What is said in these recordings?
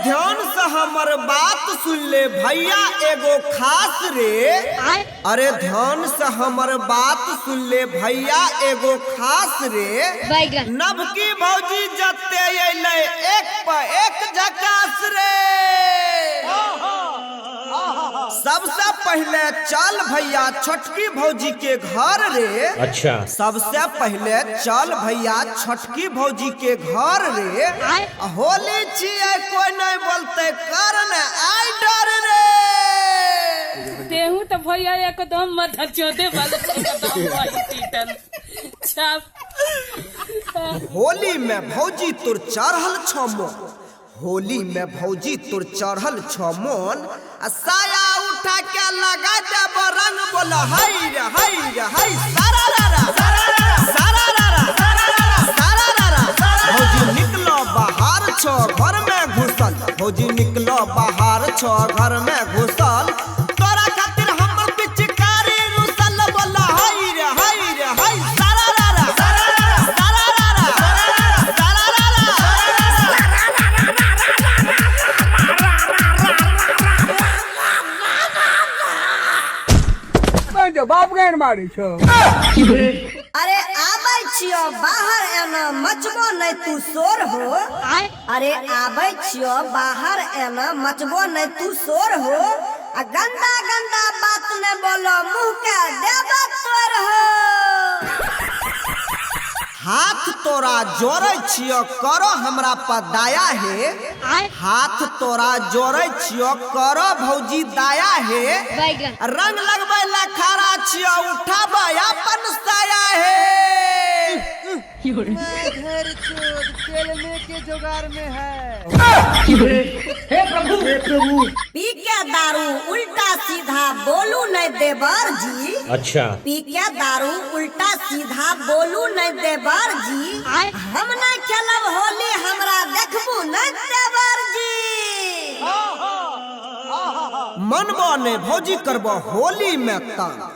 ध्यान से हमर बात सुन ले भैया एगो खास रे। अरे ध्यान से हमर बात सुन ले भैया एगो खास रे। नबकी भौजी जते अइले एक पर एक झकास रे। सबसे पहले चल भैया छोटकी भौजी के घर रे। अच्छा। सबसे पहले चल भैया छोटकी भौजी के घर रे। होली छिए कोई नहीं बोलते कारण आई डर रे। तेहू तो भैया एकदम मत चोदे वाला होली में भौजी तुर चढ़ल छमो। होली में भौजी तुर चढ़ल छमोन। साया उठा के लगा देब रंग बोल हई रे हई रे हई सारा रा सारा रा सारा रा। भौजी निकलो बाहर छो घर में घुसल। भौजी निकलो बाहर छो घर में घुसल। तोरा खातिर हमर पिचकारी रुसल बोल हई रे हई रे हई सारा रा सारा रा सारा रा। बाप गान मारी छो। अरे आबै छियो बाहर एना मचबो नहीं तू शोर हो। अरे आबै छियो बाहर एना मचबो नहीं तू शोर हो। आ गंदा गंदा बात न बोलो मुंह के देबा तोर हो। हाथ तोरा जोड़े छियो करो हमरा पर दया है। हाथ तोरा जोड़े छियो करो भौजी दया है। रंग लगबै ला खड़ा छियो उठाबै अपन साया है। घर चोद खेलने के जुगाड़ में है। हे प्रभु पी के दारू उल्टा सीधा बोलू नहीं देवर जी। अच्छा। पी के दारू उल्टा सीधा बोलू नहीं देवर जी। हम नहीं खेलब होली हमरा देखबू नहीं देवर जी। मनबो ने भौजी करबो होली में तंग।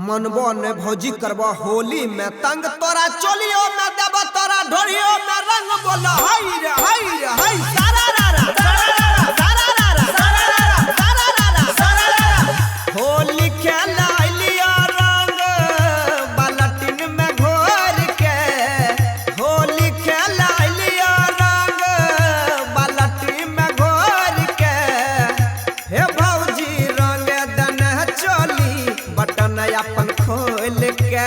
मनबो ने भौजी करबो होली में तंग। तोरा चोलियो में देब तोरा ढोलियो में रंग बोल हई रे हई रे हई सारा रा सारा रा सारा रा सारा रा। होली खेला लिया रंग बाल्टीन में घोर के। होली खेला लिया रंग बाल्टीन में घोर के। हे भौजी रंग दन चोली बटन अपन खोल के।